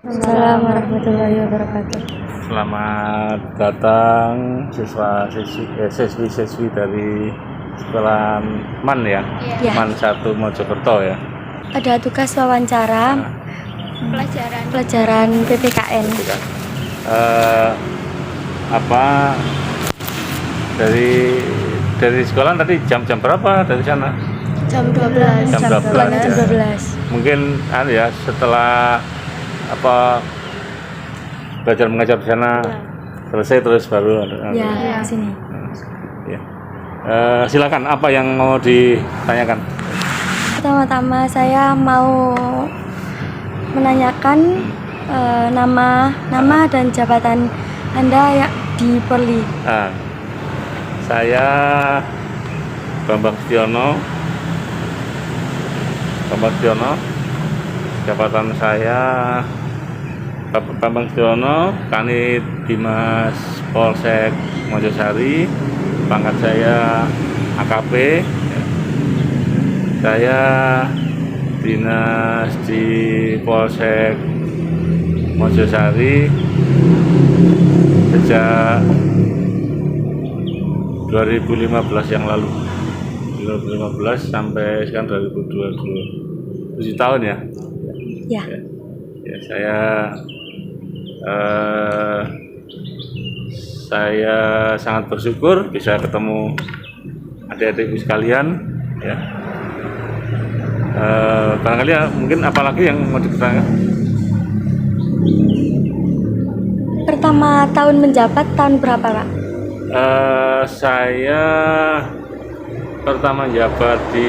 Assalamualaikum warahmatullahi wabarakatuh. Selamat datang siswi dari sekolah MAN ya, Ya. MAN 1 Mojokerto ya. Ada tugas wawancara pelajaran PPKN. Apa dari sekolah tadi jam berapa dari sana? Jam 12. Jam 12, Jam ya. 12. Mungkin ya setelah belajar mengajar di sana selesai terus baru Ya, sini. ya. Silakan, apa yang mau ditanyakan? Pertama-tama saya mau menanyakan nama dan jabatan Anda ya di Polri. Saya Bambang Setiono, jabatan saya Bambang Setiono, Kanit Dimas Polsek Mojosari, pangkat saya AKP. Saya dinas di Polsek Mojosari sejak 2015 yang lalu. 2015 sampai sekarang 2022. 7 tahun ya. Ya. Ya, saya sangat bersyukur bisa ketemu adik-adikku sekalian ya. Barangkali ya, mungkin apalagi yang mau ditanyakan? Pertama tahun menjabat tahun berapa, Pak? Saya pertama jabat di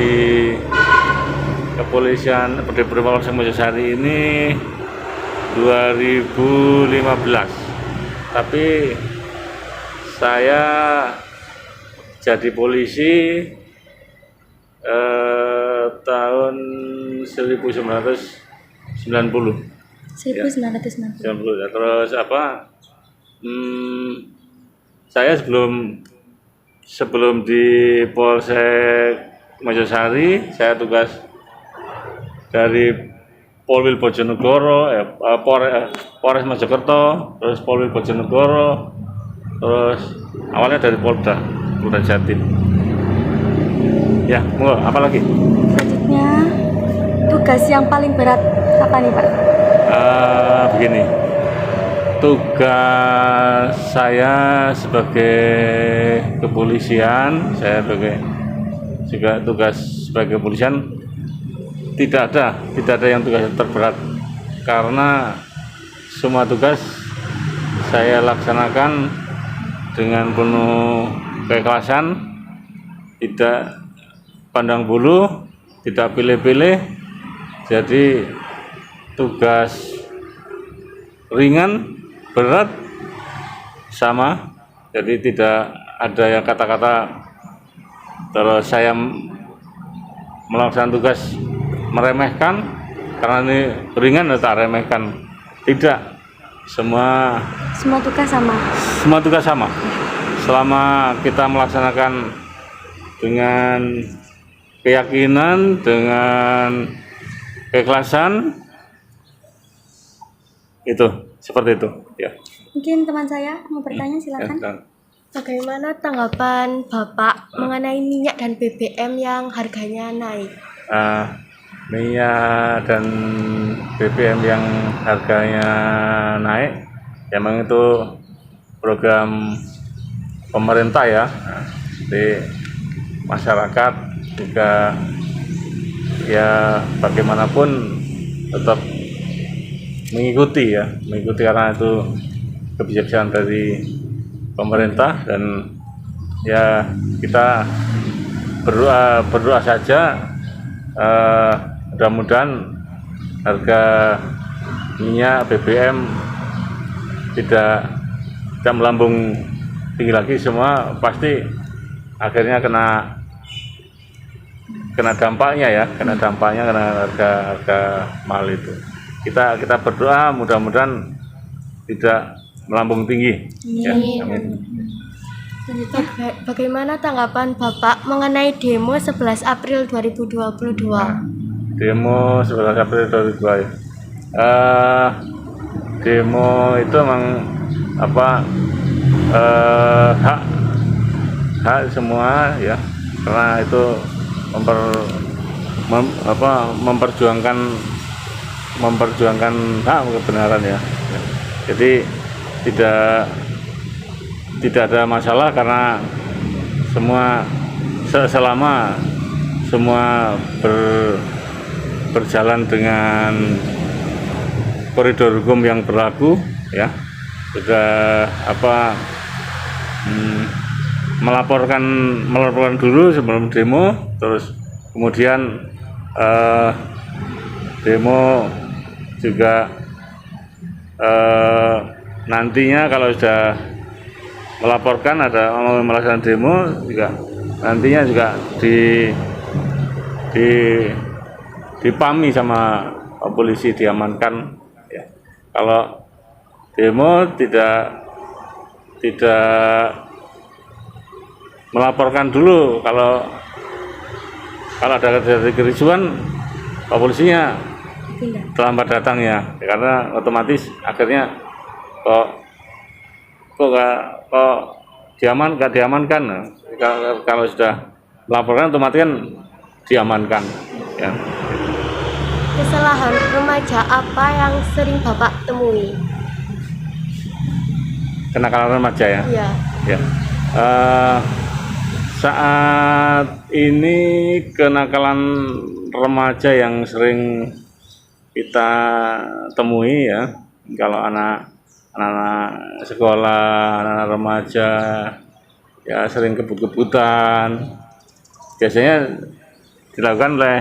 kepolisian di Polsek Mojosari ini 2015, tapi saya jadi polisi tahun 1990. 1990. Ya. Terus saya sebelum di Polsek Mojosari, saya tugas dari Polwil Bojonegoro, Polres Mojokerto, terus Polwil Bojonegoro, terus awalnya dari Polda Jatim. Ya, apa lagi? Selanjutnya, tugas yang paling berat apa nih, Pak? Begini, tugas saya sebagai kepolisian, juga tugas sebagai kepolisian tidak ada yang tugas terberat, karena semua tugas saya laksanakan dengan penuh keikhlasan, tidak pandang bulu, tidak pilih-pilih. Jadi tugas ringan, berat sama, jadi tidak ada yang kata-kata terus saya melaksanakan tugas meremehkan, karena ini ringan atau tak remehkan. Tidak, semua tugas sama selama kita melaksanakan dengan keyakinan, dengan keikhlasan, itu seperti itu ya. Mungkin teman saya mau bertanya, silakan. Ya, Bagaimana tanggapan Bapak mengenai minyak dan BBM yang harganya naik? Minyak dan BBM yang harganya naik, memang itu program pemerintah ya. Di masyarakat juga ya bagaimanapun tetap mengikuti karena itu kebijakan dari pemerintah, dan ya kita berdoa saja mudah-mudahan harga minyak BBM tidak melambung tinggi lagi. Semua pasti akhirnya kena dampaknya karena harga mahal itu. Kita berdoa mudah-mudahan tidak melambung tinggi. Ya, amin. Bagaimana tanggapan Bapak mengenai demo 11 April 2022? Demo 11 April 2022. demo itu emang apa hak hak semua ya, karena itu memperjuangkan hak kebenaran ya. Jadi tidak ada masalah karena selama semua berjalan dengan koridor hukum yang berlaku ya, sudah melaporkan dulu sebelum demo, terus kemudian demo juga nantinya kalau sudah melaporkan ada melaksanakan demo juga nantinya juga dipami sama polisi, diamankan ya. Kalau demo tidak melaporkan dulu, kalau ada terjadi kericuan, polisinya terlambat datang ya, karena otomatis akhirnya kok diamankan. Nah, kalau sudah melaporkan otomatis kan diamankan ya. Kesalahan remaja apa yang sering Bapak temui? Kenakalan remaja ya. Iya. Ya. Saat ini kenakalan remaja yang sering kita temui ya, kalau anak sekolah, anak remaja ya sering kebut-kebutan, biasanya dilakukan oleh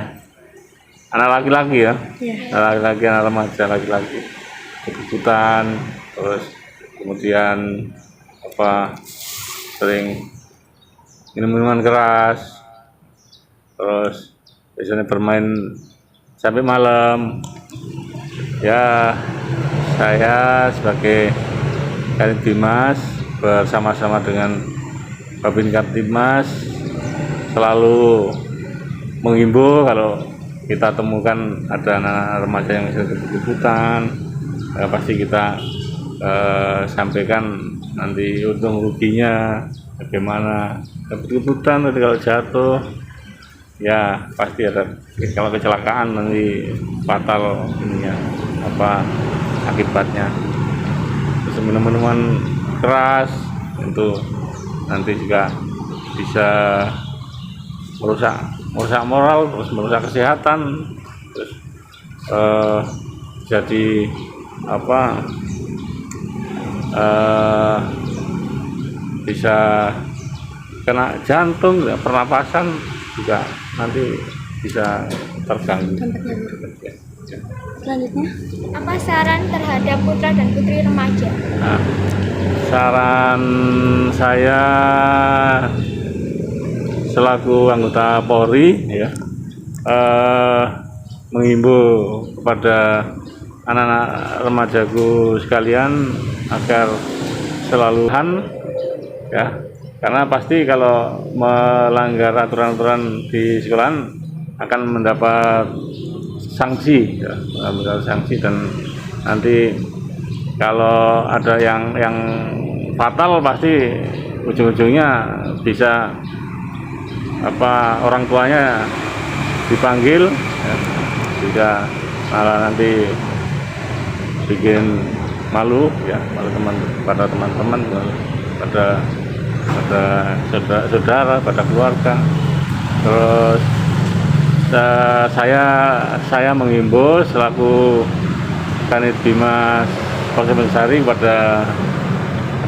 anak laki-laki ya, anak laki-laki, anak remaja laki-laki kebut-kebutan, terus kemudian sering minum-minuman keras, terus biasanya bermain sampai malam ya. Saya sebagai Kanit Bimas bersama-sama dengan Babin Kamtibmas selalu menghimbau kalau kita temukan ada anak remaja yang sedang kebut-kebutan, pasti kita sampaikan nanti untung ruginya bagaimana. Kebut-kebutan nanti kalau jatuh ya pasti ada, kalau kecelakaan nanti fatal ininya akibatnya. Terus minuman keras itu nanti juga bisa merusak moral, terus merusak kesehatan, terus jadi bisa kena jantung, pernapasan juga nanti bisa terganggu. Selanjutnya, Apa saran terhadap putra dan putri remaja? Nah, saran saya selaku anggota Polri ya, menghimbau kepada anak-anak remajaku sekalian agar selalu ya, karena pasti kalau melanggar aturan-aturan di sekolahan akan mendapat sanksi ya, dan nanti kalau ada yang fatal pasti ujung-ujungnya bisa orang tuanya dipanggil ya, juga malah nanti bikin malu ya, pada teman-teman, pada saudara, pada keluarga. Terus saya menghimbau selaku Kanit Bimas Polsek Sari pada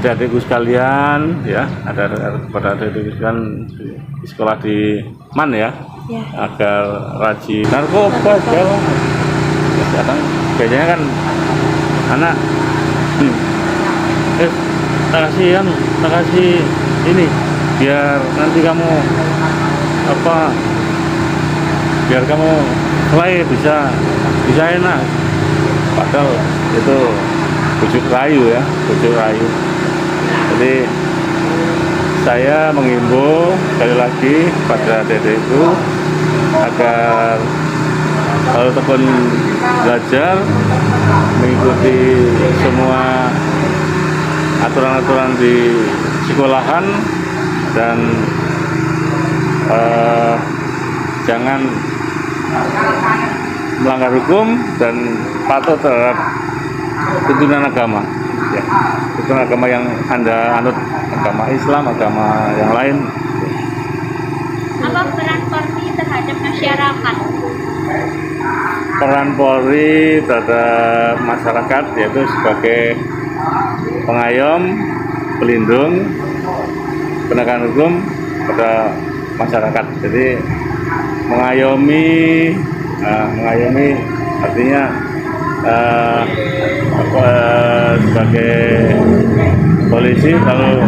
adik-adikku sekalian ya, pada adik-adikku sekalian di sekolah di MAN ya, agar rajin narkoba segala. Sekarang biasanya kan anak tak kasih ini biar nanti kamu biar kamu mulai bisa enak, padahal itu bujuk rayu. Jadi saya menghimbau sekali lagi pada adik-adikku agar kalau tekun belajar, mengikuti semua aturan-aturan di sekolahan, dan jangan melanggar hukum dan patuh terhadap tuntunan agama, ya, tuntunan agama yang Anda anut, agama Islam, agama yang lain. Apa peran Polri terhadap masyarakat? Peran Polri terhadap masyarakat yaitu sebagai pengayom, pelindung, penegakan hukum pada masyarakat. Jadi mengayomi artinya sebagai polisi kalau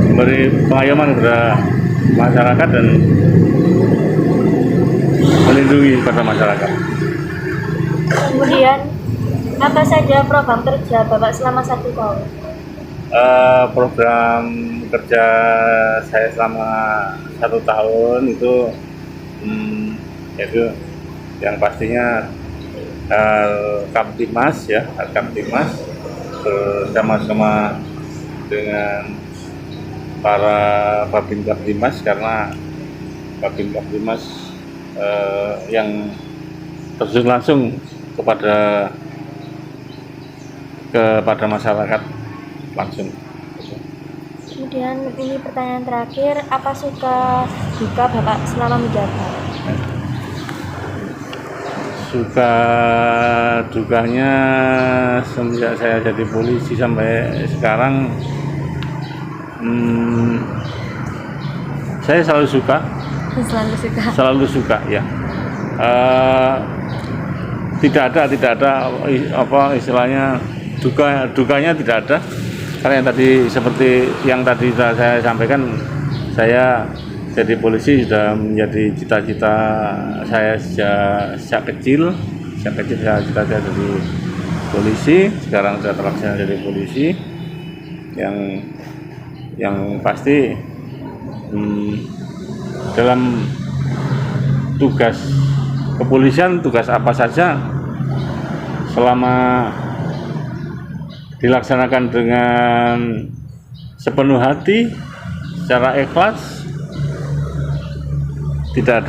memberi pengayoman kepada masyarakat dan melindungi pada masyarakat. Kemudian, apa saja program kerja Bapak selama 1 tahun? Program kerja saya selama 1 tahun itu yaitu yang pastinya Kamtibmas ya, Kamtibmas bersama-sama dengan para Babin Kamtibmas, karena Babin Kamtibmas yang terjun langsung kepada masyarakat langsung. Kemudian ini pertanyaan terakhir, apa suka duka Bapak selama menjabat? Suka dukanya semenjak saya jadi polisi sampai sekarang, saya selalu suka ya. Tidak ada apa istilahnya dukanya tidak ada, karena yang tadi seperti yang tadi saya sampaikan, saya jadi polisi sudah menjadi cita-cita saya sejak kecil saya cita-cita jadi polisi. Sekarang sudah terlaksana jadi polisi, yang pasti dalam tugas kepolisian, tugas apa saja selama dilaksanakan dengan sepenuh hati, secara ikhlas, tidak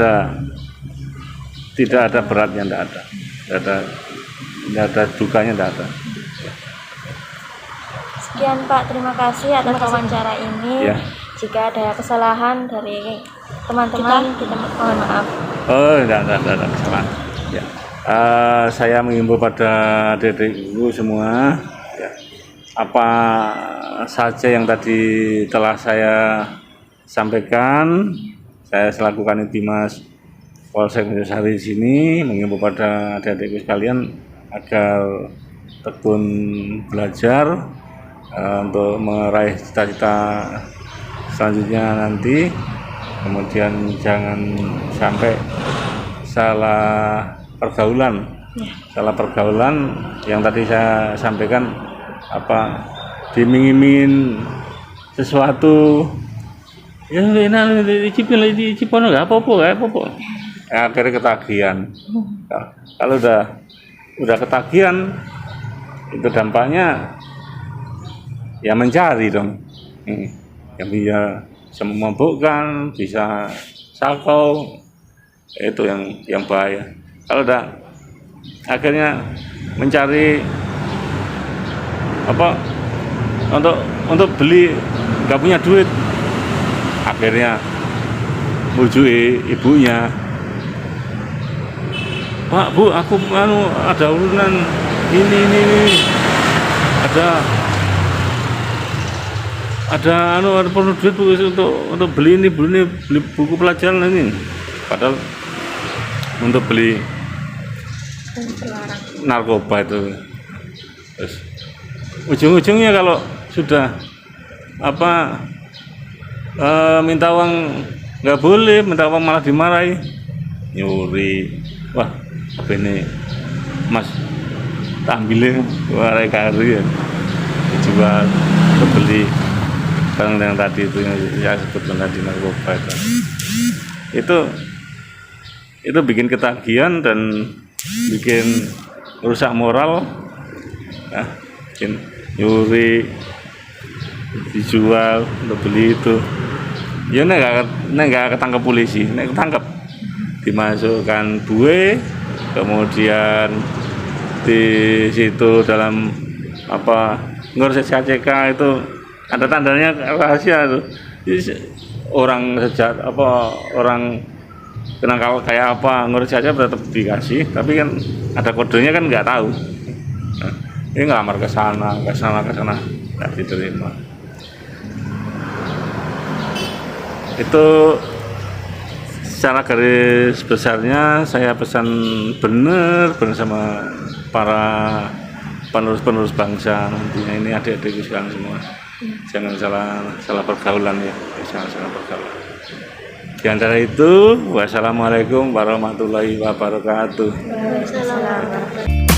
ada beratnya, tidak ada dukanya, tidak ada. Sekian Pak, terima kasih atas wawancara ini. Ya. Jika ada kesalahan dari teman-teman, kita mohon maaf. Oh, tidak ada kesalahan. Ya. Saya mengimbau pada adik-adikku semua, ya, apa saja yang tadi telah saya sampaikan, saya selaku Kanitimas Polsek Mojosari di sini mengimbau pada adik-adikku sekalian agar tekun belajar untuk meraih cita-cita selanjutnya nanti. Kemudian jangan sampai salah pergaulan yang tadi saya sampaikan, apa dimingin sesuatu ya enak dicipin nggak apa-apa. Akhirnya ketagihan. Kalau udah ketagihan, itu dampaknya ya mencari dong, yang bisa memabukkan, bisa sakau, itu yang bahaya. Kalau udah akhirnya mencari apa untuk beli, nggak punya duit, akhirnya bujui ibunya, Pak, Bu, aku ada urusan ini ada perlu duit untuk beli buku pelajaran ini, padahal untuk beli narkoba itu. Terus ujung-ujungnya kalau sudah minta uang nggak boleh, minta uang malah dimarahi, nyuri. Wah, apa ini Mas, tampilnya warai kari ya, dijual, beli barang yang tadi itu yang saya sebutkan tadi, narkoba itu bikin ketagihan dan bikin rusak moral, nah, bikin nyuri, dijual untuk beli itu. Ya nggak ketangkep polisi, nek ketangkep dimasukkan buwe, kemudian di situ dalam ngurus SKCK itu ada tandanya rahasia tuh. Orang orang kenal kayak apa ngurus saja tetap dikasih, tapi kan ada kodenya kan nggak tahu. Nah, ini ngelamar ke sana nggak diterima. Itu secara garis besarnya saya pesan bener sama para penerus bangsa nantinya, ini adik-adikku sekarang semua. Jangan salah pergaulan ya, jangan salah pergaulan. Di antara itu, wassalamualaikum warahmatullahi wabarakatuh. Waalaikumsalam.